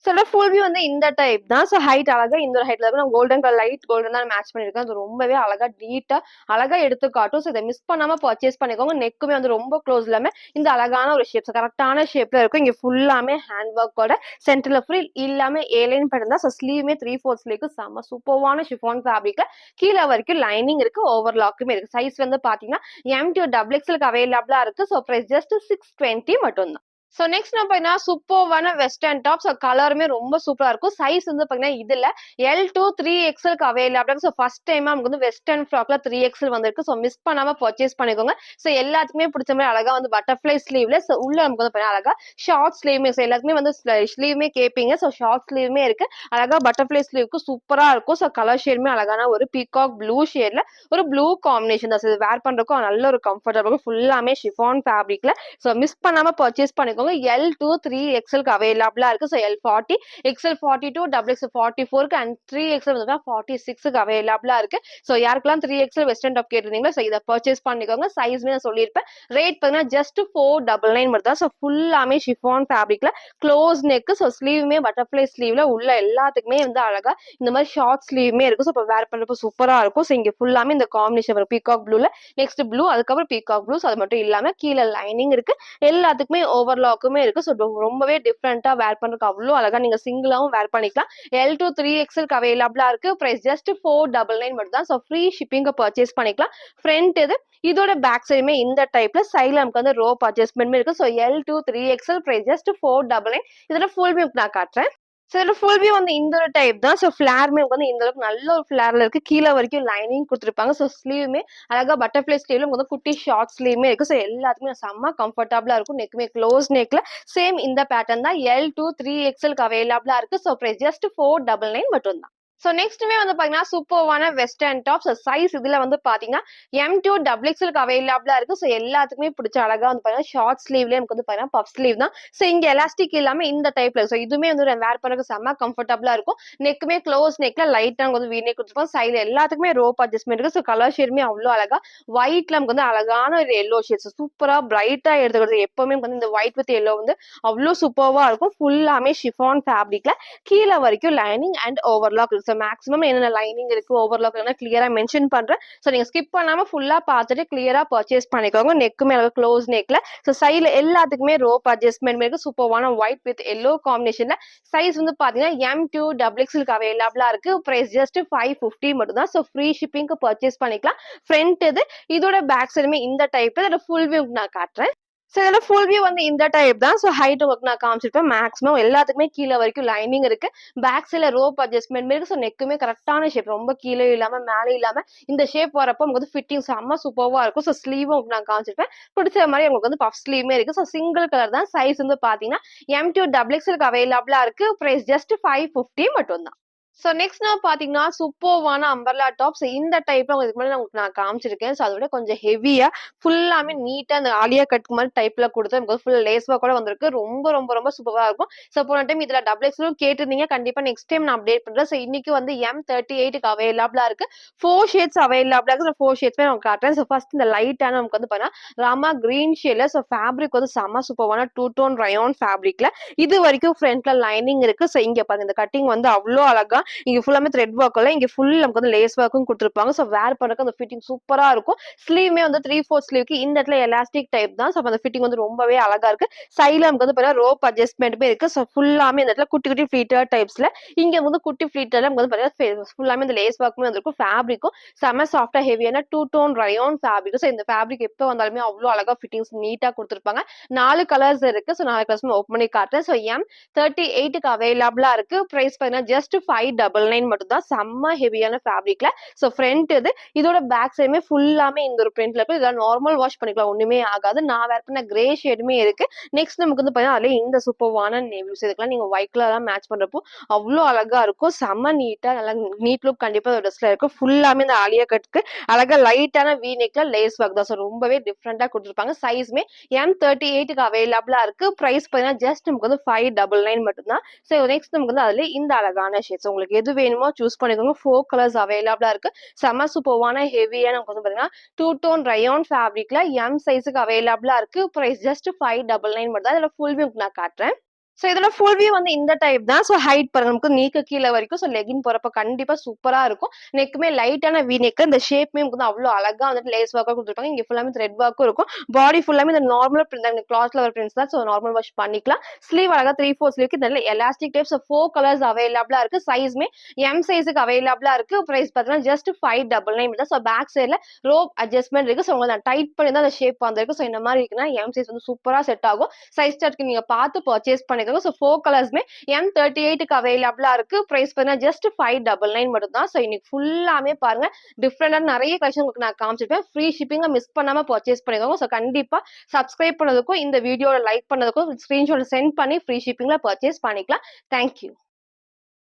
ஸோ ஃபுல் வியூ வந்து இந்த டைப் தான். ஸோ ஹைட் அழகா இந்த ஒரு ஹைட்ல இருக்கும். நான் கோல்டன் கலர் லைட் கோல்டன் தான் மேட்ச் பண்ணிருக்கேன். அது ரொம்பவே அழகா நீட்டா அழகா எடுத்து காட்டும். ஸோ இதை மிஸ் பண்ணாம பர்ச்சேஸ் பண்ணிக்கோங்க. நெக்குமே வந்து ரொம்ப க்ளோஸ் இல்லாம இந்த அழகான ஒரு ஷேப் கரெக்டான ஷேப்ல இருக்கும். இங்க ஃபுல்லாமே ஹேண்ட் ஒர்க்கோட சென்டர்ல ஃப்ரில் இல்லாம ஏலைன் பண்ணி தான். ஸோ ஸ்லீவ்மே 3/4 ஸ்லீவ்க்கு செம்ம சூப்பர்வான ஷிஃபான் ஃபேப்ரிக்ல கீழே வரைக்கும் லைனிங் இருக்கு. ஓவர்லாக்குமே இருக்கு. சைஸ் வந்து பாத்தீங்கன்னா M2 டபுள் எக்ஸ்எல் அவைலபிளா இருக்கு. ஸோ பிரைஸ் ஜஸ்ட் 620 மட்டும் தான். ஸோ நெக்ஸ்ட் நம்ம பார்த்தீங்கன்னா சூப்பர்வான வெஸ்டர்ன் டாப். ஸோ கலருமே ரொம்ப சூப்பரா இருக்கும். சைஸ் வந்து பார்த்தீங்கன்னா இதுல L2 3XL available. So first time நமக்கு வந்து வெஸ்டர்ன் ஃப்ராக்ல 3XL வந்திருக்கு. ஸோ மிஸ் பண்ணாம பர்ச்சேஸ் பண்ணிக்கோங்க. ஸோ எல்லாத்துக்குமே பிடிச்ச மாதிரி அழகா வந்து பட்டர்ஃபிளை ஸ்லீவ்ல ஸோ உள்ள நமக்கு வந்து அழகா ஷார்ட் ஸ்லீவ்மே. ஸோ எல்லாத்துக்குமே வந்து ஸ்லீவ்மே கேட்பீங்க. ஸோ ஷார்ட் ஸ்லீவ்மே இருக்கு. அழகா பட்டர்ஃபிளை ஸ்லீவ்க்கு சூப்பரா இருக்கும். ஸோ கலர் ஷேடுமே அழகான ஒரு பீகாக் ப்ளூ ஷேட்ல ஒரு ப்ளூ காம்பினேஷன் தான். ஸோ வேர் பண்றதுக்கும் நல்ல ஒரு கம்ஃபர்டபுள் ஃபுல்லாமே ஷிஃபான் ஃபேப்ரிக்ல. ஸோ மிஸ் பண்ணாம பர்ச்சேஸ் பண்ணிக்கோங்க. L2 3XL அவைலபிளா இருக்கு. So L40 XL42 double XL 44 and 3XL வந்து 46 அவைலபிளா இருக்கு. ஸோ யாருக்கெல்லாம் 3XL வெஸ்டர்ன் டாப் கேட்டிருந்தீங்களோ ஸோ இதை பர்ச்சேஸ் பண்ணிக்கோங்க. சைஸ்மே நான் சொல்லியிருப்பேன். ரேட் பார்த்தீங்கன்னா ஜஸ்ட் 499 மட்டும் தான். ஸோ ஃபுல்லாமே ஷிஃபான் ஃபேப்ரிக்ல க்ளோஸ் நெக். ஸோ ஸ்லீவுமே பட்டர்ஃபிளை ஸ்லீவ்ல உள்ள எல்லாத்துக்குமே வந்து அழகா இந்த மாதிரி ஷார்ட் ஸ்லீவ்மே இருக்கு. ஸோ இப்போ வேர் பண்றப்போ சூப்பரா இருக்கும். ஸோ இங்க ஃபுல்லாமே இந்த காம்பினேஷன் வரும். பீகாக் ப்ளூல நெக்ஸ்ட் ப்ளூ அதுக்கப்புறம் பீகாக் ப்ளூ. அது மட்டும் இல்லாம கீழே லைனிங் இருக்கு. எல்லாத்துக்குமே ஓவர்லாக்குமே இருக்கு. ஸோ ரொம்பவே டிஃப்ரெண்டா வேர் பண்றதுக்கு அவ்வளோ அழகா நீங்க சிங்கிளாவும் வேர் பண்ணிக்கலாம். L2 3XL அவைலபிளா இருக்கு. பிரைஸ் ஜஸ்ட் 499 மட்டும் தான். ஸோ ஃப்ரீ ஷிப்பிங்க பர்ச்சேஸ் பண்ணிக்கலாம். ஃப்ரண்ட் இது இதோட பேக் சைடுமே இந்த டைப்ல சைட்ல நமக்கு வந்து ரோப் அட்ஜஸ்ட்மெண்ட் இருக்கு. So L2 3XL price just 499. இதோட ஃபுல் வியூ நான் காட்டுறேன். ஸோ இதுல ஃபுல் வியூ வந்து இந்த ஒரு டைப் தான். ஸோ ஃபிளாருமே வந்து இந்த அளவுக்கு நல்ல ஒரு ஃபிளார்ல இருக்கு. கீழே வரைக்கும் லைனிங் கொடுத்துருப்பாங்க. ஸோ ஸ்லீவுமே அழகா பட்டர்ஃபிளை ஸ்லீவ்ல வந்து குட்டி ஷார்ட் ஸ்லீவ்மே இருக்கு. ஸோ எல்லாத்துக்குமே செம்ம கம்ஃபர்டபுளா இருக்கும். நெக்குமே க்ளோஸ் நெக்ல சேம் இந்த பேட்டர்ன் தான். L2 3XL அவைலபிளா இருக்கு. ஸோ பிரைஸ் ஜஸ்ட் 499 மட்டும் தான். ஸோ நெக்ஸ்ட்டுமே வந்து பாத்தீங்கன்னா சூப்பர்வான வெஸ்டர்ன் டாப். ஸோ சைஸ் இதுல வந்து பாத்தீங்கன்னா M2 டபுள் எக்ஸ்எல் அவைலபிளா இருக்கு. ஸோ எல்லாத்துக்குமே பிடிச்ச அழகா வந்து பாத்தீங்கன்னா ஷார்ட் ஸ்லீவ்லயே நமக்கு வந்து பாத்தீங்கன்னா பஃப் ஸ்லீவ் தான். ஸோ இங்க எலாஸ்டிக் இல்லாம இந்த டைப்ல. ஸோ இதுவுமே வந்து வேர் பண்றதுக்கு செம்ம கம்ஃபர்டபுளா இருக்கும். நெக்குமே க்ளோஸ் நெக்ல லைட்டா வந்து வீனே கொடுத்துருப்போம். சைடுல எல்லாத்துக்குமே ரோப் அட்ஜஸ்ட்மெண்ட் இருக்கு. ஸோ கலர் ஷேடுமே அவ்வளோ அழகா ஒயிட்ல நமக்கு வந்து அழகான ஒரு எல்லோ ஷேட். சூப்பரா பிரைட்டா எடுத்துக்கிறது. எப்பவுமே வந்து இந்த ஒயிட் வித் எல்லோ வந்து அவ்வளோ சூப்பர்வா இருக்கும். ஃபுல்லாமே ஷிஃபான் ஃபேப்ரிக்ல கீழே வரைக்கும் லைனிங் அண்ட் ஓவர்லாக் இருக்கு. ஸோ மேக்ஸிமம் என்னென்ன லைனிங் இருக்கு ஓவர்லாக் கிளியரா மென்ஷன் பண்றேன். ஸோ நீங்க ஸ்கிப் பண்ணாம ஃபுல்லா பார்த்துட்டு கிளியரா பர்ச்சேஸ் பண்ணிக்கோங்க. நெக்குமே க்ளோஸ் நெக்ல. ஸோ சைடுல எல்லாத்துக்குமே ரோப் அட்ஜஸ்ட்மெண்ட் இருக்கு. சூப்பர்வான ஒயிட் வித் எல்லோ காம்பினேஷன்ல. சைஸ் வந்து பாத்தீங்கன்னா M2 டபுள் எக்ஸ்எல் அவைலபிளா இருக்கு. பிரைஸ் ஜஸ்ட் 550 மட்டும் தான். ஸோ ஃப்ரீ ஷிப்பிங்க்கு பர்ச்சேஸ் பண்ணிக்கலாம். ஃப்ரண்ட் இது இதோட பேக் சைடுமே இந்த டைப். இதோட ஃபுல் வியூ நான் காட்டுறேன். ஸோ இதுல ஃபுல் வியூ வந்து இந்த டைப் தான். ஸோ ஹைட் ஒர்க் நான் காமிச்சிருப்பேன். மேக்ஸிமம் எல்லாத்துக்குமே கீழே வரைக்கும் லைனிங் இருக்கு. பேக் சைட்ல ரோப் அட்ஜஸ்ட்மெண்ட் இருக்கு. ஸோ நெக்குமே கரெக்டான ஷேப். ரொம்ப கீழே இல்லாம மேலே இல்லாம இந்த ஷேப் வரப்போ உங்களுக்கு வந்து ஃபிட்டிங் செம்ம சூப்பர்வா இருக்கும். ஸோ ஸ்லீவும் நான் காமிச்சிருப்பேன். பிடிச்ச மாதிரி உங்களுக்கு வந்து பஃப் ஸ்லீவுமே இருக்கு. ஸோ சிங்கிள் கலர் தான். சைஸ் வந்து பாத்தீங்கன்னா M2 டபுள் எக்ஸ்எல் அவைலபிளா இருக்கு. பிரைஸ் ஜஸ்ட் 550 மட்டும் தான். ஸோ நெக்ஸ்ட் நான் பாத்தீங்கன்னா சூப்பர்வான அம்பர்லா டாப். ஸோ இந்த டைப்ல உங்களுக்கு முன்னாடி உங்களுக்கு நான் காமிச்சிருக்கேன். ஸோ அதோட கொஞ்சம் ஹெவியா ஃபுல்லாமே நீட்டா அந்த ஆலியா கட் மாதிரி டைப்ல கொடுத்து நமக்கு ஃபுல் லேஸ் ஒர்க் கூட வந்திருக்கு. ரொம்ப ரொம்ப ரொம்ப சூப்பரா இருக்கும். ஸோ போன டைம் இதுல டபுள் எக்ஸ்எல் கேட்டிருந்தீங்க. கண்டிப்பா நெக்ஸ்ட் டைம் நான் அப்டேட் பண்றேன். ஸோ இன்னைக்கு வந்து M38 அவைலபிளா இருக்கு. 4 ஷேட்ஸ் அவைலபிளா இருக்கு. 4 ஷேட்ஸ்மே நான் காட்டுறேன். ஸோ ஃபர்ஸ்ட் இந்த லைட்டான நமக்கு வந்து பாத்தீங்கன்னா ராமா கிரீன் ஷேட்ல. ஸோ ஃபேப்ரிக் வந்து செம்ம சூப்பர்வான டூ டோன் ரயான் ஃபேப்ரிக்ல இது வரைக்கும் ஃப்ரண்ட்ல லைனிங் இருக்கு. ஸோ இங்க பாருங்க இந்த கட்டிங் வந்து அவ்வளோ அழகா பண்ணிக்கலாம். இங்க ஃபுல்லாமே த்ரெட் ஒர்க்ல இங்க ஃபுல் நமக்கு வந்து லேஸ் ஒர்க்கும் குடுத்துருப்பாங்க. சோ வேர் பண்றதுக்கு அந்த ஃபிட்டிங் சூப்பரா இருக்கும். ஸ்லீவுமே வந்து 3/4 ஸ்லீவ்க்கு இந்த இடத்துல எலாஸ்டிக் டைப் தான். சோ அந்த ஃபிட்டிங் வந்து ரொம்பவே அழகா இருக்கு. சைடுல நமக்கு வந்து பாத்தீங்கன்னா ரோப் அட்ஜஸ்ட்மென்ட்மே இருக்கு. சோ ஃபுல்லாமே இந்த இடத்துல குட்டி குட்டி ஃப்ளீட்டட் டைப்ஸ்ல இங்க வந்து குட்டி ஃப்ளீட்டட்ல நமக்கு வந்து பாத்தீங்கன்னா ஃபுல்லாமே இந்த லேஸ் ஒர்க்குமே வந்திருக்கும். ஃபேப்ரிக்கும் செம சாஃப்ட்டா ஹெவியான 2 டோன் ரயான் ஃபேப்ரிக். சோ இந்த ஃபேப்ரிக் எப்ப வந்தாலுமே அவ்ளோ அழகா ஃபிட்டிங்ஸ் நீட்டா குடுத்துருப்பாங்க. 4 கலர்ஸ் இருக்கு. சோ 4 கலர்ஸுமே ஓப்பன் பண்ணி காட்டுறேன். சோ M38க்கு அவைலபிளா இருக்கு. பிரைஸ் பாத்தீங்கன்னா ஜஸ்ட் 599 மட்டும் தான். செம்ம ஹெவியான ஃபேப்ரிக்ல. சோ ஃப்ரண்ட் இது. இதோட பேக் சைடுமே ஃபுல்லாமே இந்த ஒரு பிரிண்ட்ல இருக்கு. இதெல்லாம் நார்மல் வாஷ் பண்ணிக்கலாம். ஒண்ணுமே ஆகாது. நான் வேர் பண்ண கிரே ஷேடுமே இருக்கு. நெக்ஸ்ட் நமக்கு வந்து பாத்தீங்கன்னா அதுலயே இந்த சூப்பர்வான நேவிஸ் இதுக்கெல்லாம் நீங்க ஒயிட் கலர்லாம் மேட்ச் பண்றப்போ அவ்ளோ அழகா இருக்கும். செம்ம நீட்டா நல்லா நீட் லுக் கண்டிப்பா இந்த ட்ரெஸ்ல இருக்கும். ஃபுல்லாமே இந்த ஆலியா கட்க்கு அழகா லைட்டான வி நெக்ல லேஸ் ஒர்க் தான். சோ ரொம்பவே டிஃபரெண்டா குடுத்துருப்பாங்க. சைஸ்மே M38க்கு அவைலபிளா இருக்கு. பிரைஸ் பாத்தீங்கன்னா ஜஸ்ட் நமக்கு வந்து 599 மட்டும் தான். சோ நெக்ஸ்ட் நமக்கு வந்து அதுல இந்த அழகான ஷேட்ஸ் உங்களுக்கு எது வேணுமோ சூஸ் பண்ணிக்கோங்க. 4 கலர்ஸ் அவைலபிளா இருக்கு. செம சூப்பர்வான ஹெவியா நமக்கு வந்து பாத்தீங்கன்னா 2 டோன் ரயான் ஃபேப்ரிக்ல M சைஸ்க்கு அவைலபிளா இருக்கு. பிரைஸ் ஜஸ்ட் 599 மட்டும் தான். இதோட ஃபுல் வியூ நான் காட்டுறேன். சோ இதோட ஃபுல் வியூ வந்து இந்த டைப் தான். சோ ஹைட் பாருங்க நமக்கு நீக்கு கீழ வரைக்கும். சோ லெகின் போறப்ப கண்டிப்பா சூப்பரா இருக்கும். நெக்குமே லைட்டான வி நெக். இந்த ஷேப்மே நமக்கு வந்து அவ்ளோ அழகா வந்துட்டு லேஸ் ஒர்க்கா குடுத்துருப்பாங்க. இங்க ஃபுல்லாமே த்ரெட் ஒர்க்கும் இருக்கும். பாடி ஃபுல்லாமே இந்த நார்மல் பிரிண்ட் தான். கிளாத்ல வர பிரிண்ட்ஸ் தான். சோ நார்மல் வாஷ் பண்ணிக்கலாம். ஸ்லீவ் அழகா 3/4 ஸ்லீவ்க்கு நல்ல எலாஸ்டிக் டைப். சோ 4 கலர்ஸ் அவைலபிளா இருக்கு. சைஸ்மே M சைஸ்க்கு அவைலபிளா இருக்கு. பிரைஸ் பாத்தீங்கன்னா ஜஸ்ட் 599 தான். சோ பேக் சைடுல ரோப் அட்ஜஸ்ட்மென்ட் இருக்கு. சோ உங்களுக்கு நான் டைட் பண்ணி தான் அந்த ஷேப் வந்திருக்கு. சோ இந்த மாதிரி இருக்குன்னா M சைஸ் வந்து சூப்பரா செட் ஆகும். சைஸ் சார்ட்க்கு நீங்க பார்த்து பர்ச்சேஸ் பண்ணிக்கோங்க. சோ 4 கலர்ஸ்மே M38க்கு அவைலபிளா இருக்கு. பிரைஸ் பாத்தீங்கன்னா ஜஸ்ட் 599 மட்டும் தான். சோ இன்னைக்கு ஃபுல்லாமே பாருங்க டிஃபரெண்டா நிறைய கலெக்ஷன் உங்களுக்கு நான் காமிச்சிருப்பேன். ஃப்ரீ ஷிப்பிங்க மிஸ் பண்ணாம பர்ச்சேஸ் பண்ணிக்கோங்க. சோ கண்டிப்பா சப்ஸ்கிரைப் பண்ணதுக்கும் இந்த வீடியோல லைக் பண்ணதுக்கும் ஸ்கிரீன்ஷாட் சென்ட் பண்ணி ஃப்ரீ ஷிப்பிங்ல பர்ச்சேஸ் பண்ணிக்கலாம். Thank you.